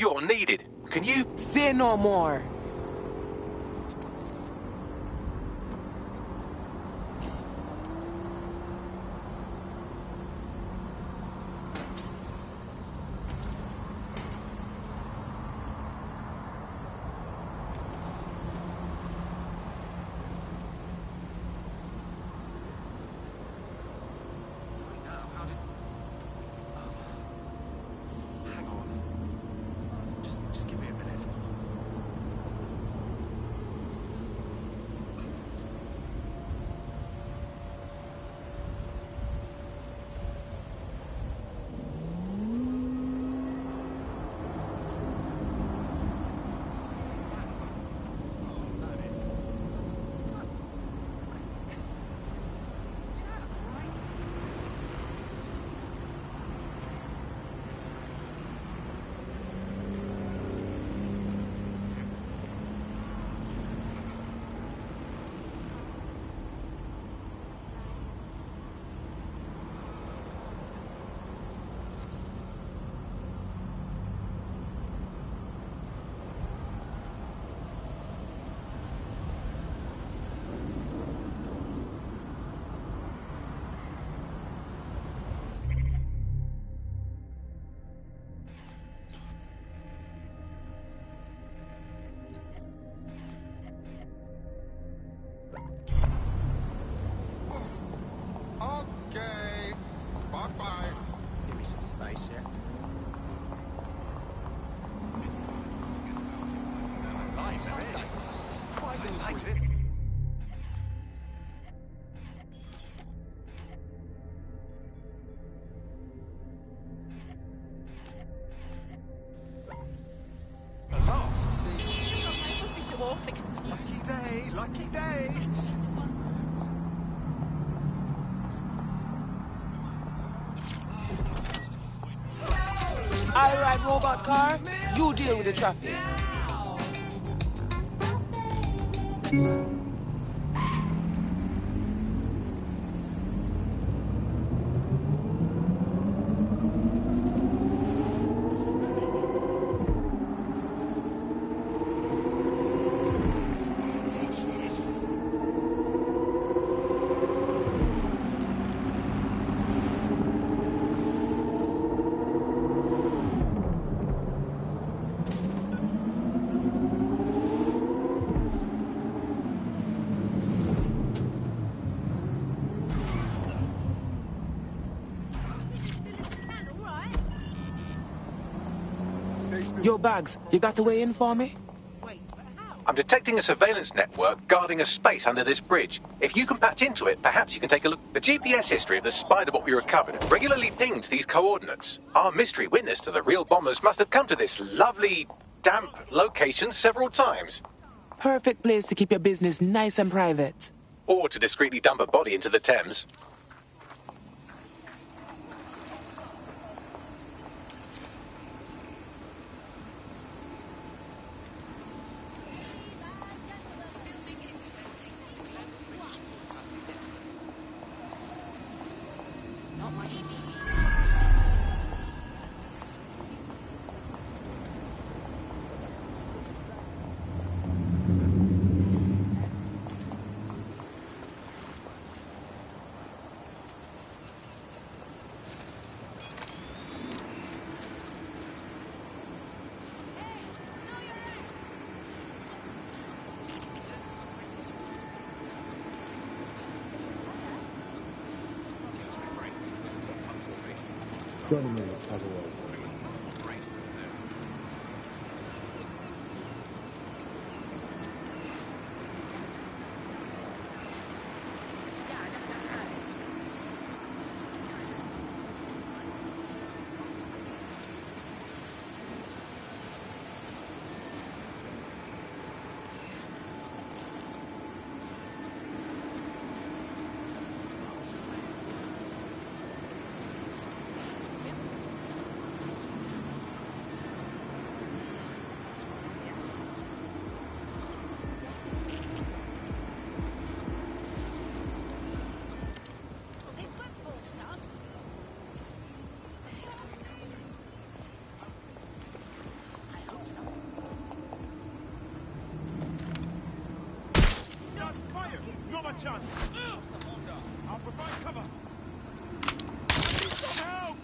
You're needed. Can you... Say no more. Okay. Bye-bye. Give me some space, yeah? Nice, surprisingly like it. A lot. See, It must be so awfully confused. lucky day, lucky day. I ride robot car, you deal with the traffic. Yo, Bags, you got a way in for me? I'm detecting a surveillance network guarding a space under this bridge. If you can patch into it, perhaps you can take a look. The GPS history of the spider bot we recovered regularly pinged these coordinates. Our mystery witness to the real bombers must have come to this lovely, damp location several times. Perfect place to keep your business nice and private. Or to discreetly dump a body into the Thames. chance. I'll provide cover. I need some help!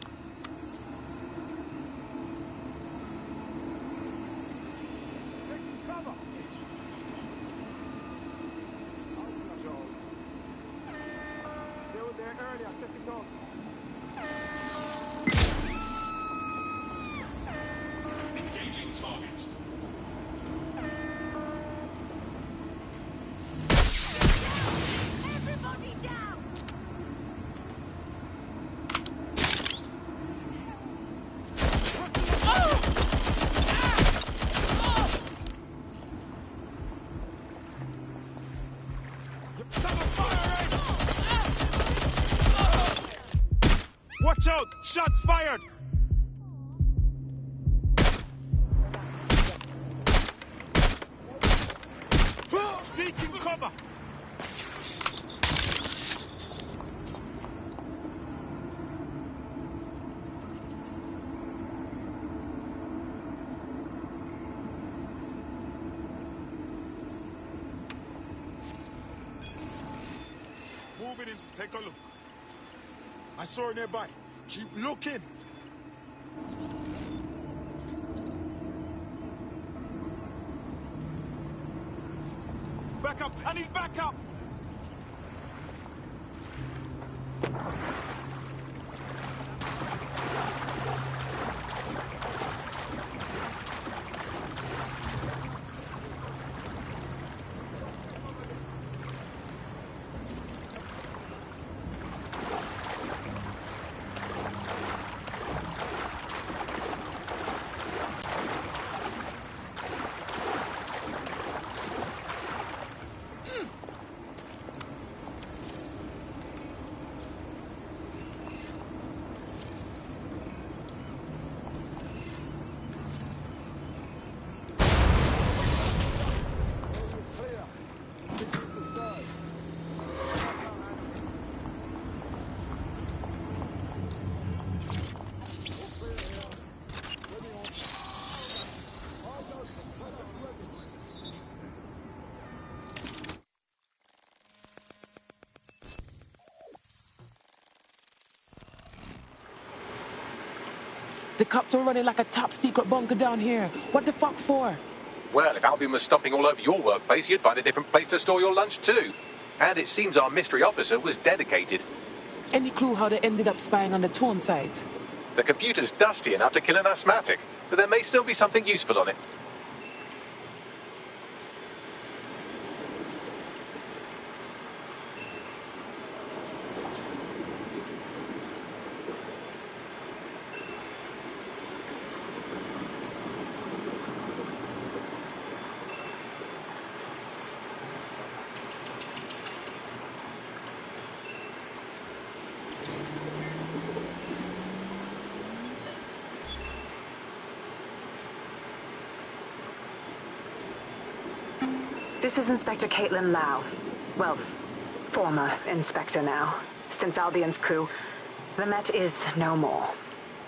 Take cover! They were there earlier. Check it out. Engaging target. Everybody down! Watch out! Shots fired! Seeking cover! Moving in to take a look. I saw her nearby. Keep looking. Back up! I need backup! The cops are running like a top secret bunker down here. What the fuck for? Well, if Albion was stomping all over your workplace, you'd find a different place to store your lunch too. And it seems our mystery officer was dedicated. Any clue how they ended up spying on the Tone site? The computer's dusty enough to kill an asthmatic, but there may still be something useful on it. This is Inspector Caitlin Lau. Well, former inspector now. Since Albion's coup, the Met is no more.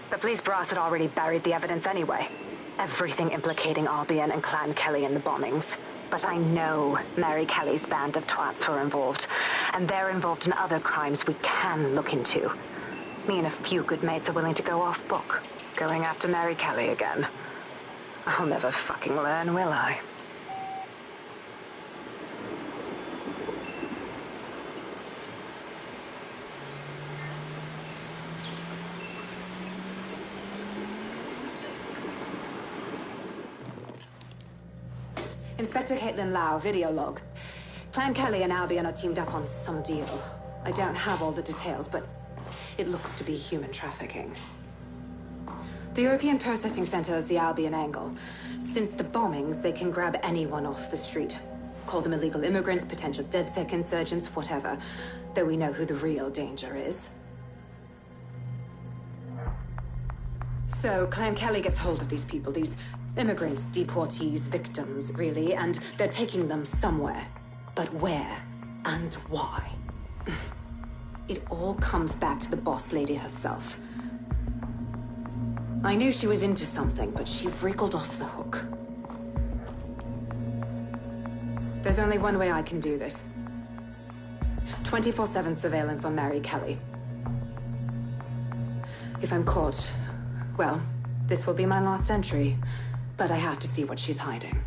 The police brass had already buried the evidence anyway. Everything implicating Albion and Clan Kelly in the bombings. But I know Mary Kelly's band of twats were involved, and they're involved in other crimes we can look into. Me and a few good mates are willing to go off book, going after Mary Kelly again. I'll never fucking learn, will I? Inspector Caitlin Lau, video log. Clan Kelly and Albion are teamed up on some deal. I don't have all the details, but it looks to be human trafficking. The European Processing Center is the Albion angle. Since the bombings, they can grab anyone off the street. Call them illegal immigrants, potential DedSec insurgents, whatever. Though we know who the real danger is. So, Clan Kelly gets hold of these people, these immigrants, deportees, victims, really, and they're taking them somewhere. But where and why? It all comes back to the boss lady herself. I knew she was into something, but she wriggled off the hook. There's only one way I can do this. 24/7 surveillance on Mary Kelly. If I'm caught, well, this will be my last entry. But I have to see what she's hiding.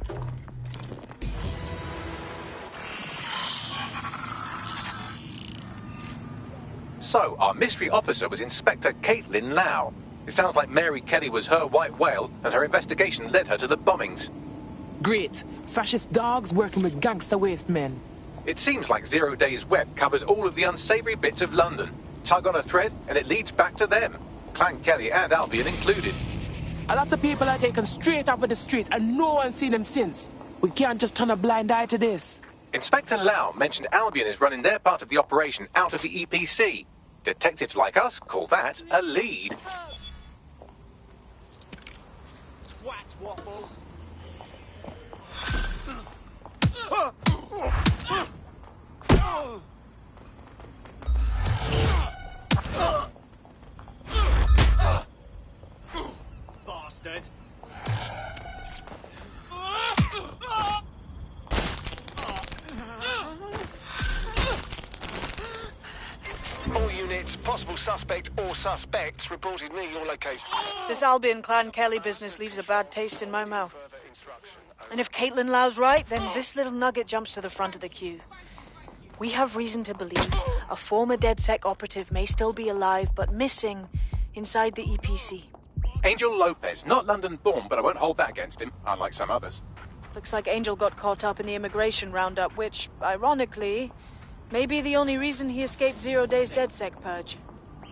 So, our mystery officer was Inspector Caitlin Lau. It sounds like Mary Kelly was her white whale, and her investigation led her to the bombings. Great. Fascist dogs working with gangster waste men. It seems like 0 Days Web covers all of the unsavory bits of London. Tug on a thread, and it leads back to them. Clan Kelly and Albion included. A lot of people are taken straight off of the streets and no one's seen them since. We can't just turn a blind eye to this. Inspector Lau mentioned Albion is running their part of the operation out of the EPC. Detectives like us call that a lead. Swat waffle. Bastard. All units, possible suspect or suspects reported near your location. This Albion Clan Kelly business leaves a bad taste in my mouth. And if Caitlin Lau's right, then this little nugget jumps to the front of the queue. We have reason to believe a former DedSec operative may still be alive, but missing inside the EPC. Angel Lopez, not London-born, but I won't hold that against him, unlike some others. Looks like Angel got caught up in the immigration roundup, which, ironically, may be the only reason he escaped 0 Days DedSec purge.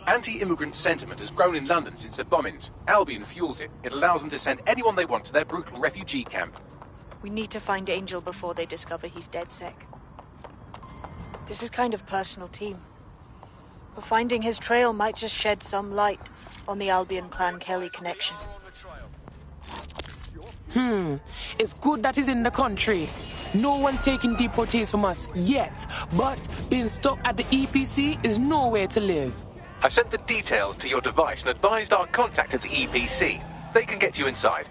Anti-immigrant sentiment has grown in London since the bombings. Albion fuels it. It allows them to send anyone they want to their brutal refugee camp. We need to find Angel before they discover he's DedSec. This is kind of personal team. But finding his trail might just shed some light on the Albion Clan Kelly connection. It's good that he's in the country. No one's taking deportees from us yet, but being stuck at the EPC is no way to live. I've sent the details to your device and advised our contact at the EPC. They can get you inside.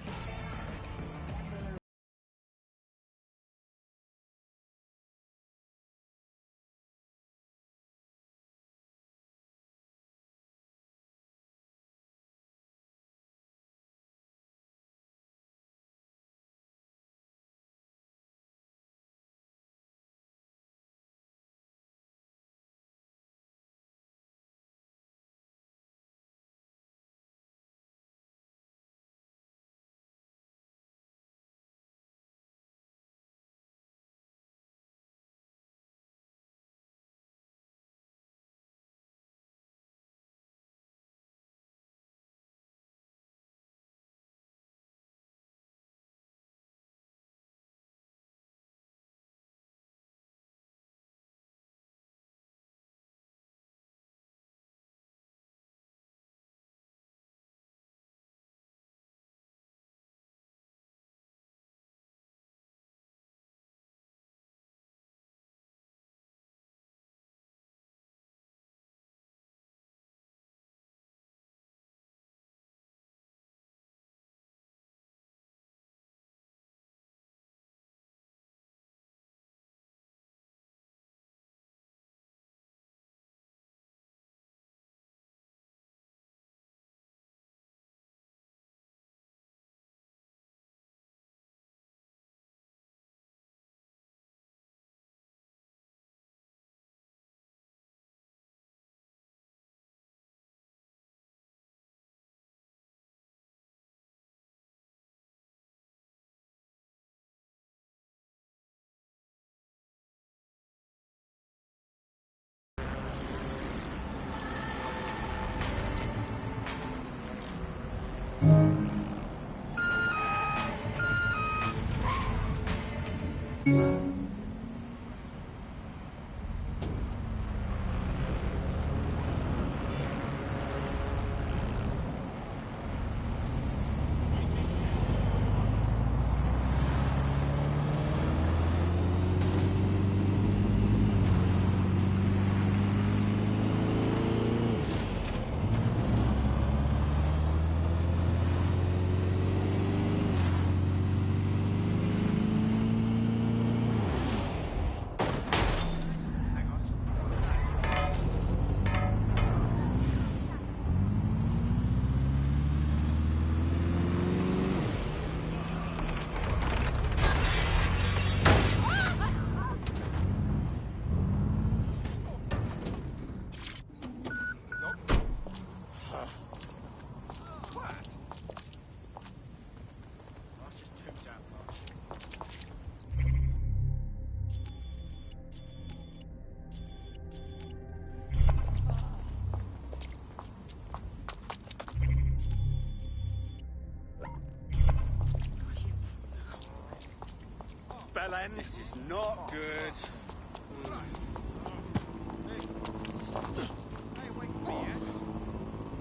Thailand. This is not good.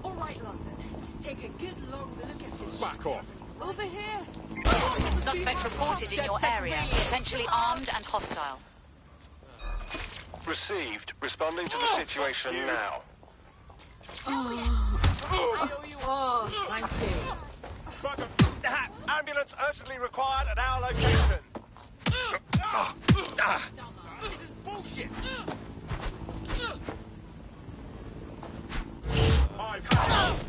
All right, London. Take a good long look at this. Back off. Over here. Suspect reported in your area, potentially armed and hostile. Received. Responding to the situation now. Oh, thank you. Ambulance urgently required at our location. This is bullshit. I've had it.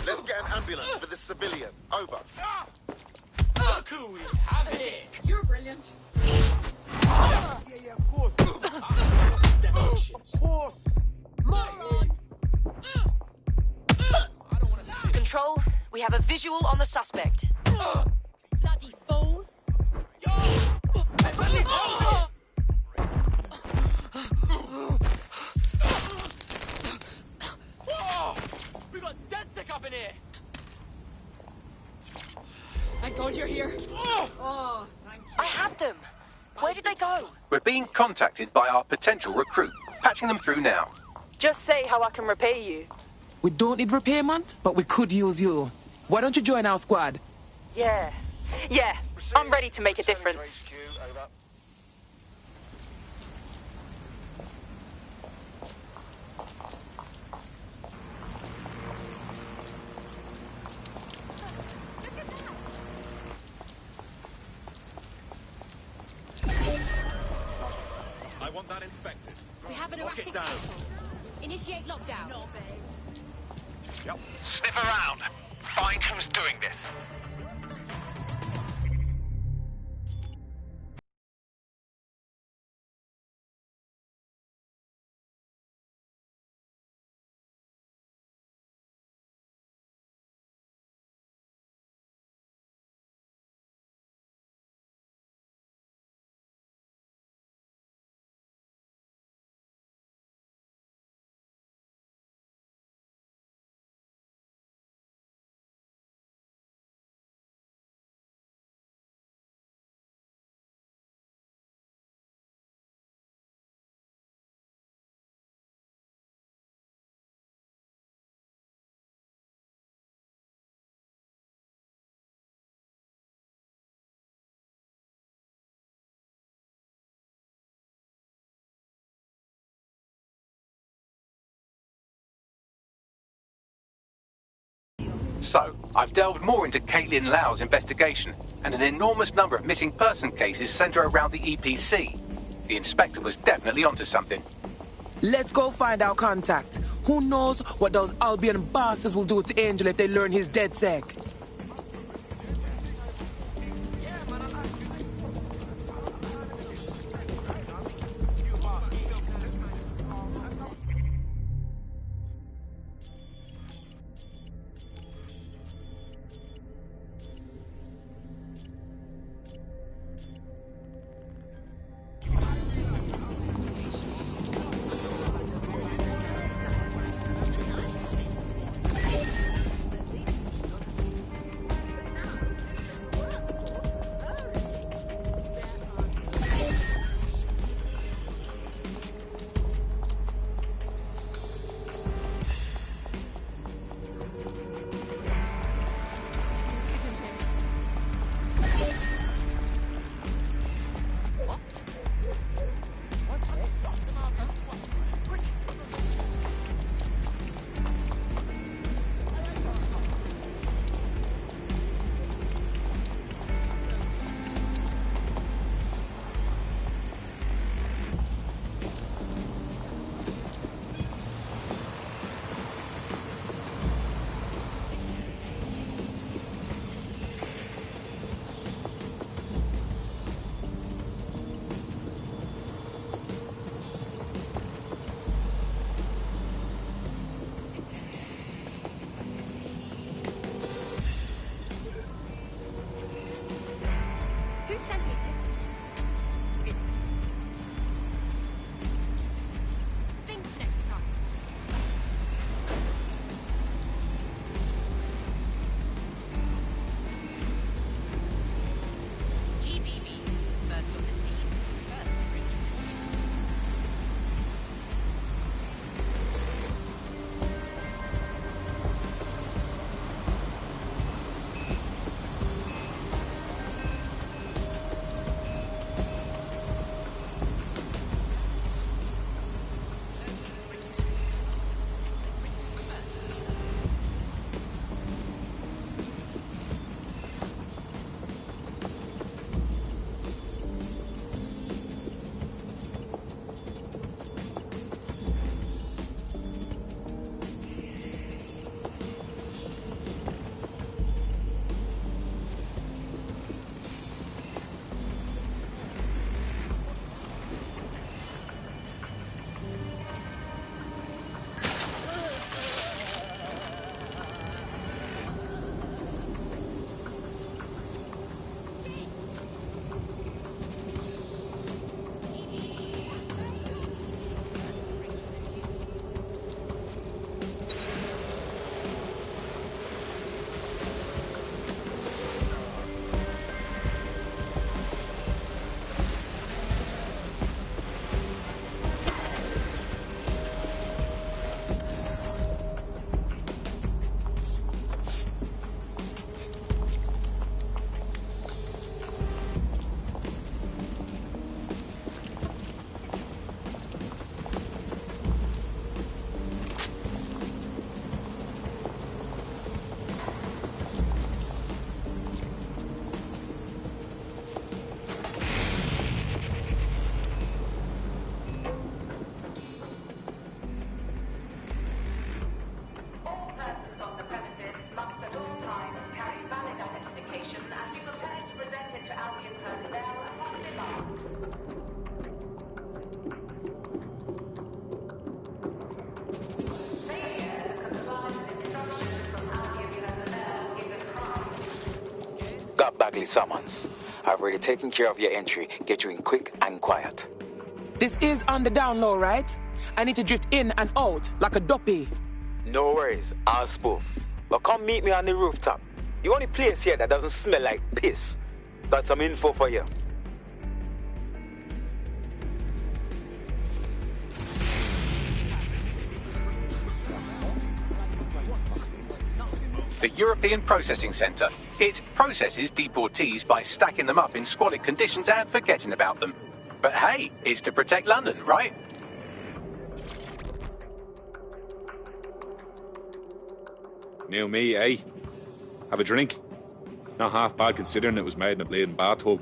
Let's get an ambulance for this civilian. Over. Look who we have here. You're brilliant. Yeah, of course. Of course. Moron. Control, we have a visual on the suspect. Bloody fool. We got dead sick up in here. Thank God you're here. Oh, thank you. I had them. Where did they go? We're being contacted by our potential recruit. Patching them through now. Just say how I can repay you. We don't need repayment, but we could use you. Why don't you join our squad? Yeah. Yeah, I'm ready to make a difference. Over. I want that inspected. We have an Lock it erratic down. vehicle. Initiate lockdown. Yep. Sniff around. Find who's doing this. So, I've delved more into Caitlin Lau's investigation, and an enormous number of missing person cases centre around the EPC. The inspector was definitely onto something. Let's go find our contact. Who knows what those Albion bastards will do to Angel if they learn he's dead sec. got Bagley summons. I've already taken care of your entry. Get you in quick and quiet. This is on the down low, right? I need to drift in and out like a duppy. No worries, I'll spoof. But come meet me on the rooftop. The only place here that doesn't smell like piss. Got some info for you. The European Processing Centre. It processes deportees by stacking them up in squalid conditions and forgetting about them. But hey, it's to protect London, right? New me, eh? Have a drink. Not half bad considering it was made in a bleeding bathtub.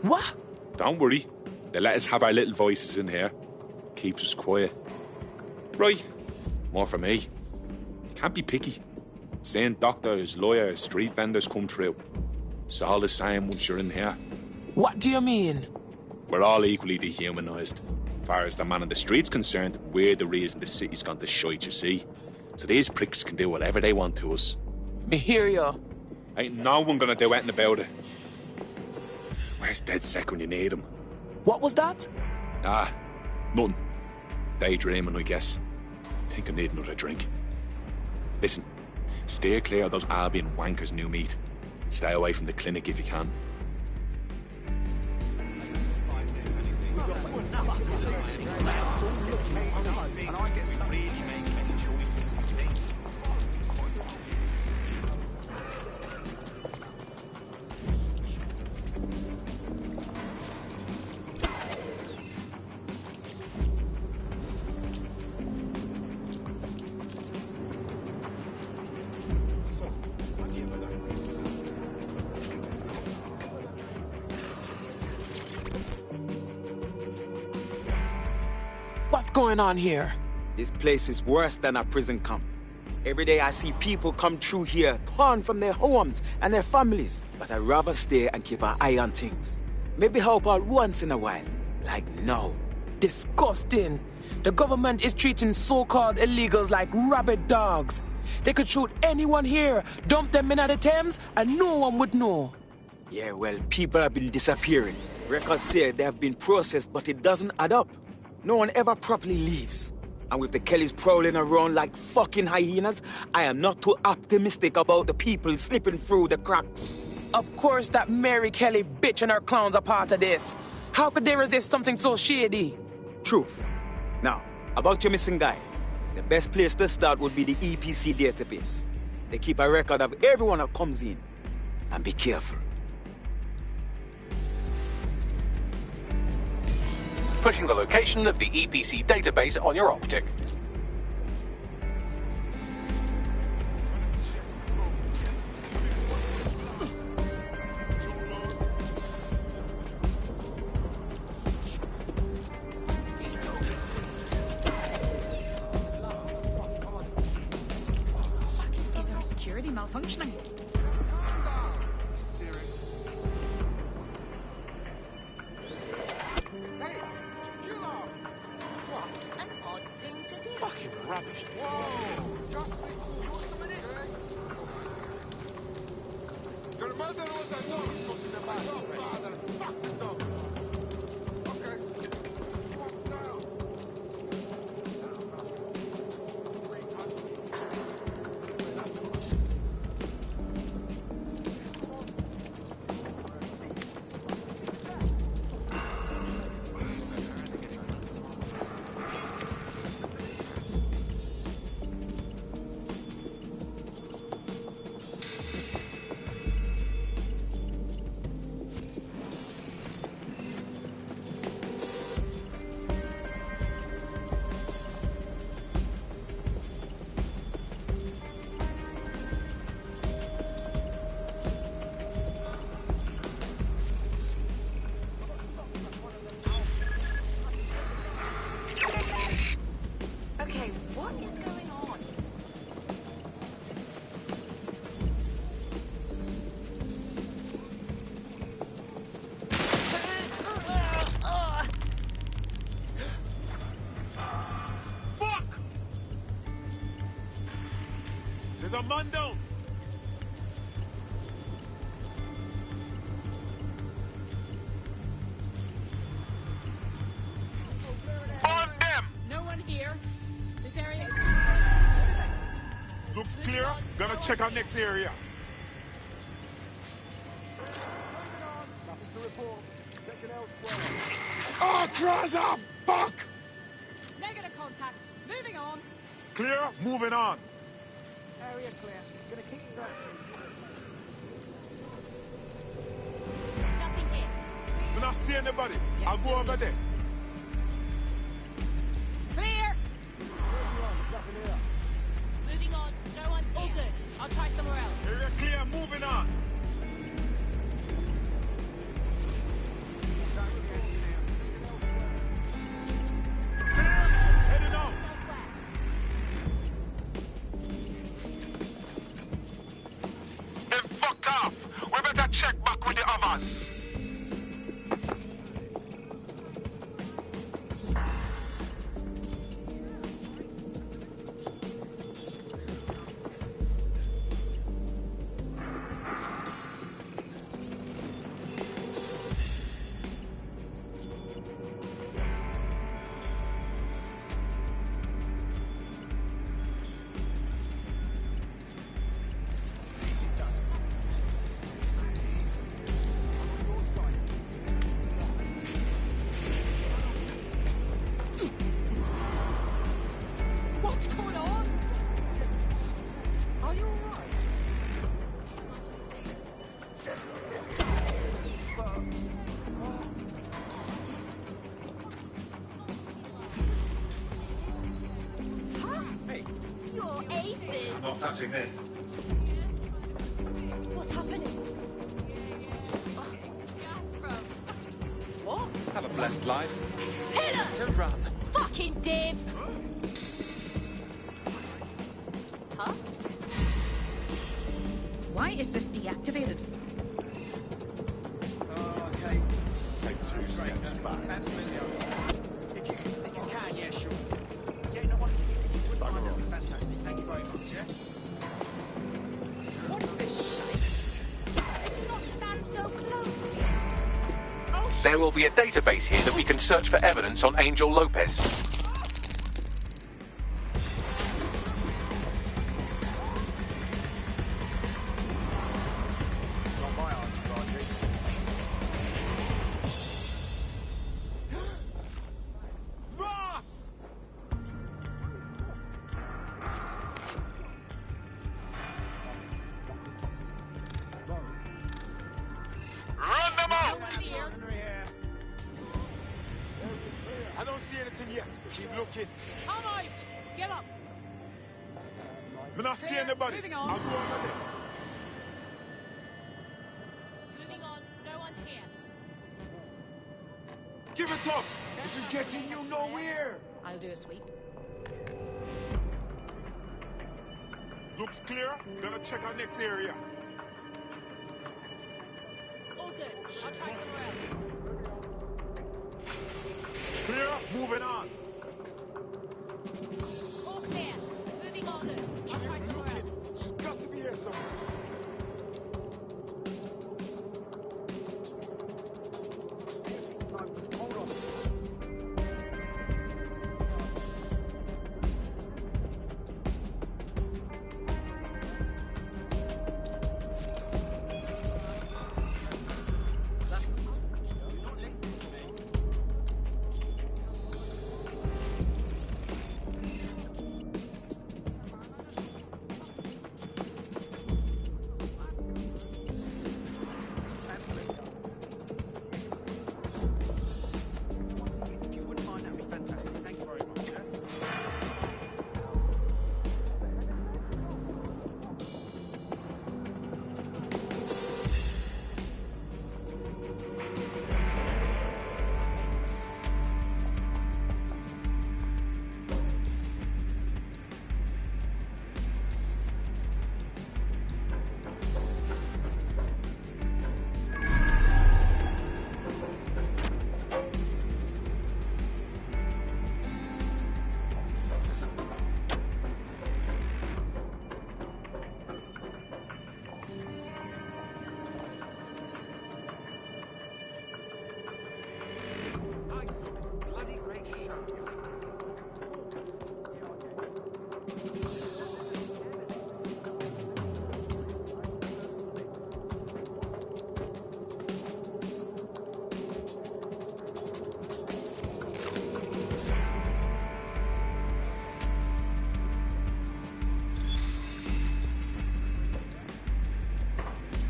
What? Don't worry. They let us have our little voices in here. Keeps us quiet. Right. More for me. Can't be picky. Seeing doctors, lawyers, street vendors come through. It's all the same once you're in here. What do you mean? We're all equally dehumanised. As far as the man on the street's concerned, we're the reason the city's gone to shite, you see. So these pricks can do whatever they want to us. Me hear you. Ain't no one gonna do anything about it. Where's DedSec when you need him? What was that? Ah, nothing. Daydreaming, I guess. Think I need another drink. Listen, steer clear of those Albion wankers, new meat. Stay away from the clinic if you can. What's going on here? This place is worse than a prison camp. Every day I see people come through here, torn from their homes and their families. But I'd rather stay and keep an eye on things. Maybe help out once in a while. Like now. Disgusting. The government is treating so-called illegals like rabid dogs. They could shoot anyone here, dump them in the Thames, and no one would know. Yeah, well, people have been disappearing. Records say they have been processed, but it doesn't add up. No one ever properly leaves. And with the Kellys prowling around like fucking hyenas, I am not too optimistic about the people slipping through the cracks. Of course that Mary Kelly bitch and her clowns are part of this. How could they resist something so shady? Truth. Now, about your missing guy. The best place to start would be the EPC database. They keep a record of everyone that comes in. And be careful. Pushing the location of the EPC database on your optic. Is our security malfunctioning? Fucking rubbish. Gonna check our next area. Oh, cross off! Fuck! Negative contact. Moving on. Clear, moving on. Area clear. Gonna keep it up. Nothing here. Do not see anybody. I'll go over there. Clear. Moving on. No one's here. All good. I'll try somewhere else. Area clear, moving on. Heading out. Then fuck off. We better check back with the others. What's going on? Are you alright? Hey, You're aces. not touching this. What's happening? What? Have a blessed life. Hit us! To run. Fucking div! Huh? Why is this deactivated? Okay. Take 2 steps back. Absolutely. If you can, yeah, sure. Yeah, no, honestly, if you wouldn't mind, that would be fantastic. Thank you very much, yeah? What is this shite? Not stand so close. There will be a database here that we can search for evidence on Angel Lopez. Not my answer, Roger. Ross! Run them out! I don't see anything yet. Keep looking. I'm out! Get up! Me not see Clear. anybody. Moving on. I'll go over there. Moving on. No one's here. Give it up. This is getting you nowhere. I'll do a sweep. Looks clear. Gonna check our next area. All good. I'll try somewhere else. Clear. Moving on. All clear. Moving on. I'll try somewhere else. She's got to be here somewhere. Hold on.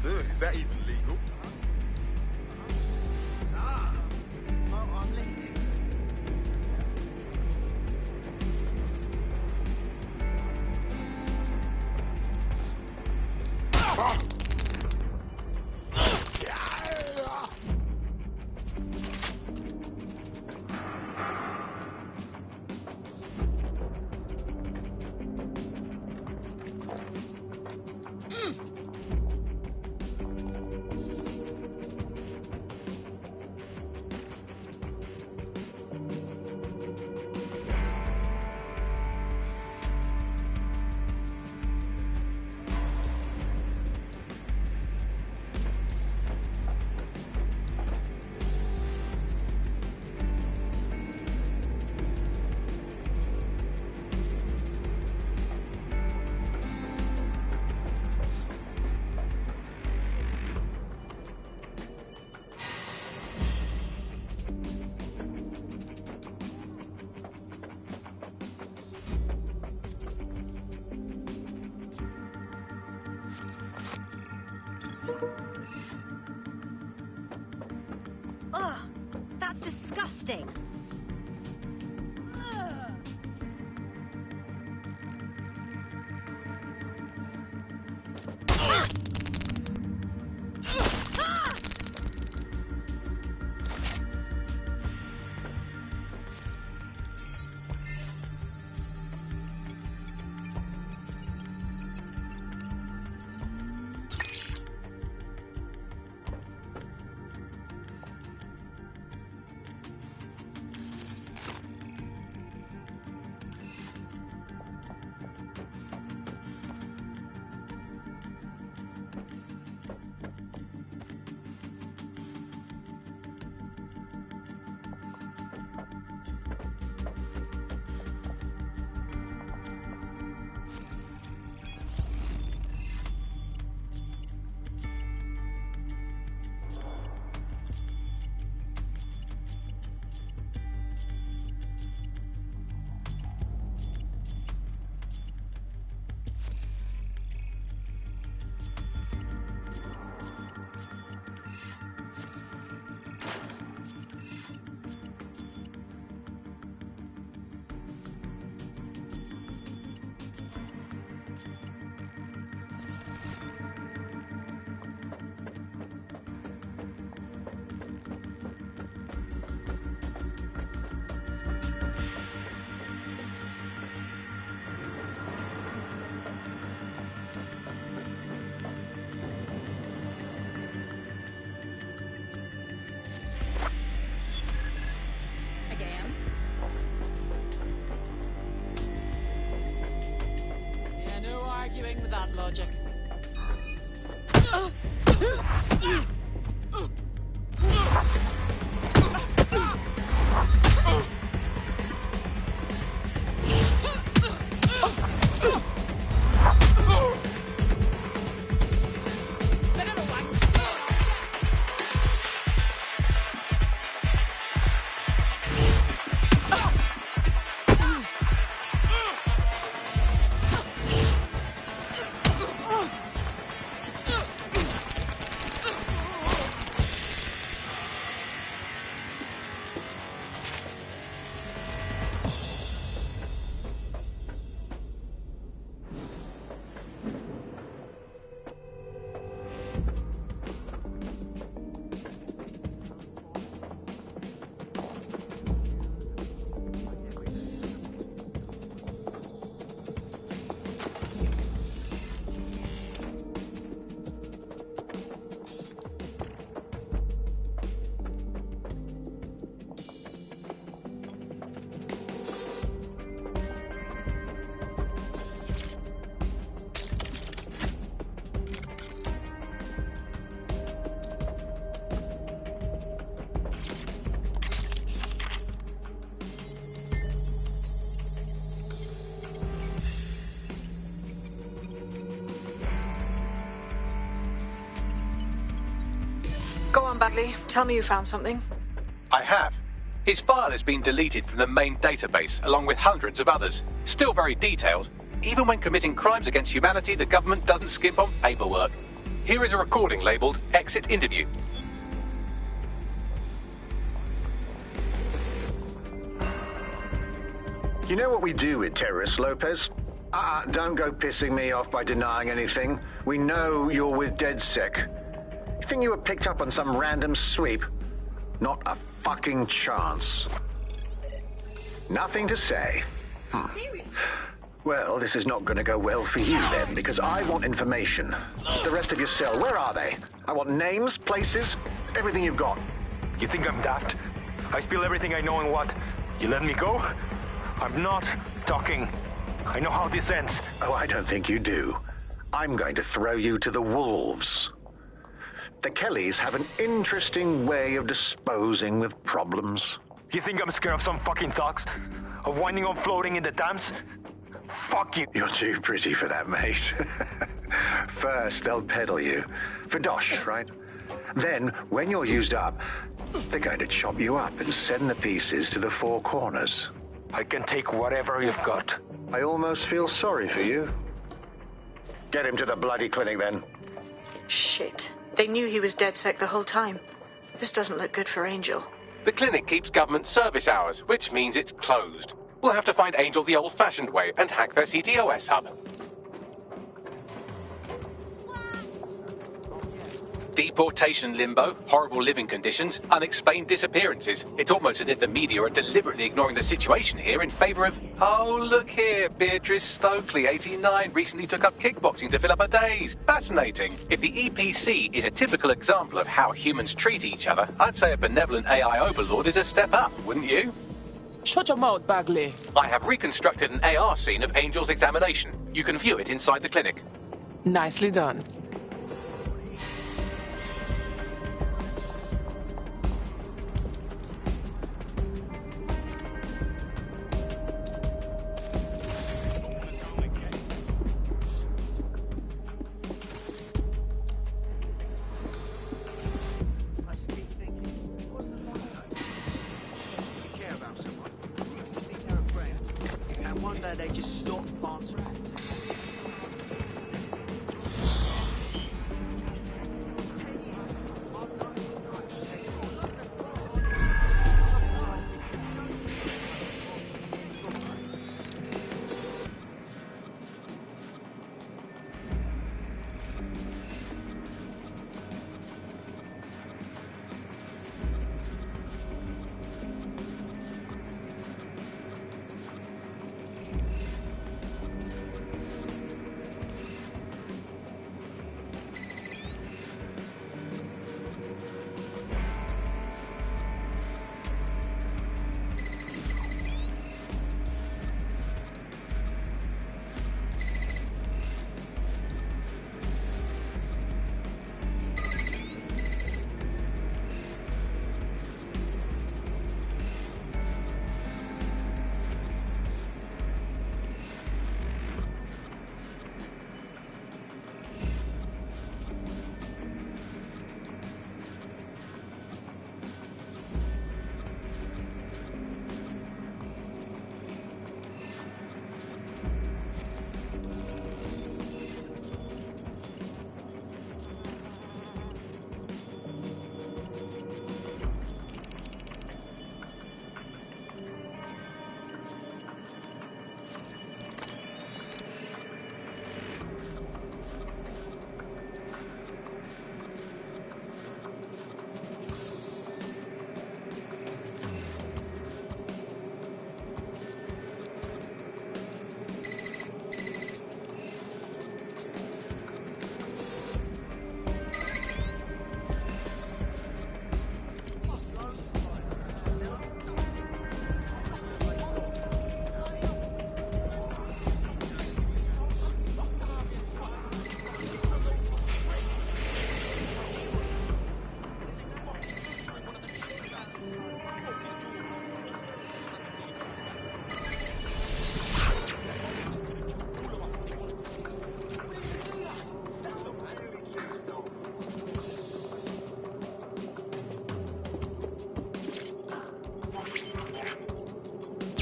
Is that even legal? I'm listening. Ugh, that's disgusting. Arguing with that logic. Go on, Bagley. Tell me you found something. I have. His file has been deleted from the main database, along with hundreds of others. Still very detailed. Even when committing crimes against humanity, the government doesn't skimp on paperwork. Here is a recording labelled Exit Interview. You know what we do with terrorists, Lopez? Don't go pissing me off by denying anything. We know you're with DedSec. You think you were picked up on some random sweep? Not a fucking chance. Nothing to say. Well, this is not going to go well for you then, because I want information. The rest of your cell, where are they? I want names, places, everything you've got. You think I'm daft? I spill everything I know and what? You let me go? I'm not talking. I know how this ends. Oh, I don't think you do. I'm going to throw you to the wolves. The Kellys have an interesting way of disposing with problems. You think I'm scared of some fucking thugs? Of winding up floating in the dams? Fuck you. You're too pretty for that, mate. First, they'll peddle you. For dosh, right? Then, when you're used up, they're going to chop you up and send the pieces to the four corners. I can take whatever you've got. I almost feel sorry for you. Get him to the bloody clinic, then. Shit. They knew he was DedSec the whole time. This doesn't look good for Angel. The clinic keeps government service hours, which means it's closed. We'll have to find Angel the old-fashioned way and hack their CTOS hub. Deportation limbo, horrible living conditions, unexplained disappearances. It's almost as if the media are deliberately ignoring the situation here in favour of... Oh, look here, Beatrice Stokely, 89, recently took up kickboxing to fill up her days. Fascinating. If the EPC is a typical example of how humans treat each other, I'd say a benevolent AI overlord is a step up, wouldn't you? Shut your mouth, Bagley. I have reconstructed an AR scene of Angel's examination. You can view it inside the clinic. Nicely done. They just stop answering.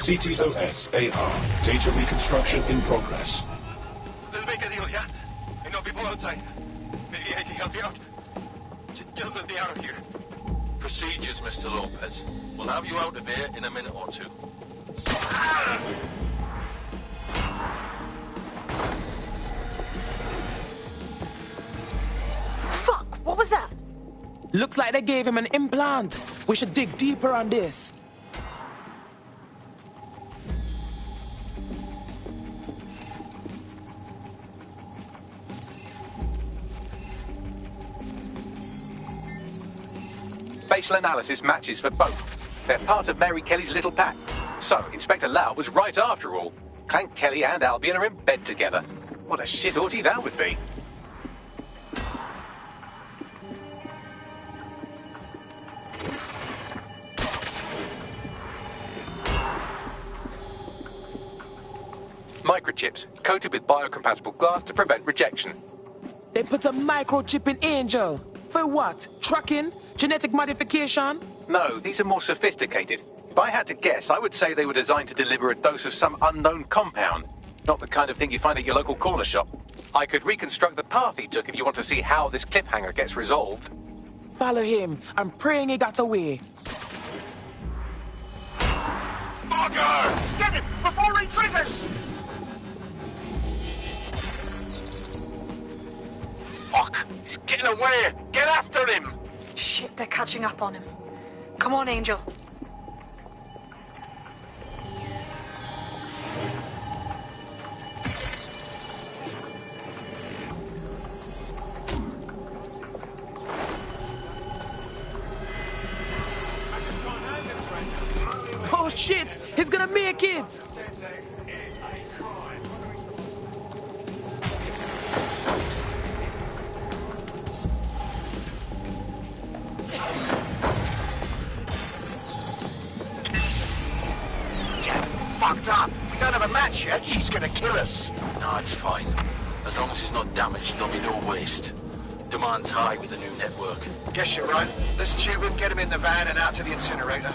CTOS AR. Data reconstruction in progress. Let's make a deal, yeah? I know people outside. Maybe I can help you out. Just let me out of here. Procedures, Mr. Lopez. We'll have you out of here in a minute or two. Fuck! What was that? Looks like they gave him an implant. We should dig deeper on this. Facial analysis matches for both. They're part of Mary Kelly's little pack. So, Inspector Lau was right after all. Clank Kelly and Albion are in bed together. What a shit orgy that would be. Microchips, coated with biocompatible glass to prevent rejection. They put a microchip in Angel. For what? Tracking? Genetic modification? No, these are more sophisticated. If I had to guess, I would say they were designed to deliver a dose of some unknown compound. Not the kind of thing you find at your local corner shop. I could reconstruct the path he took if you want to see how this cliffhanger gets resolved. Follow him. I'm praying he got away. Fucker! Get him before he triggers! Fuck! He's getting away! Get after him! Shit, they're catching up on him. Come on, Angel. Oh shit! He's gonna make it! Fucked up! We don't have a match yet, she's gonna kill us. No, it's fine. As long as he's not damaged, there'll be no waste. Demand's high with the new network. Guess you're right. Let's tube him, get him in the van and out to the incinerator.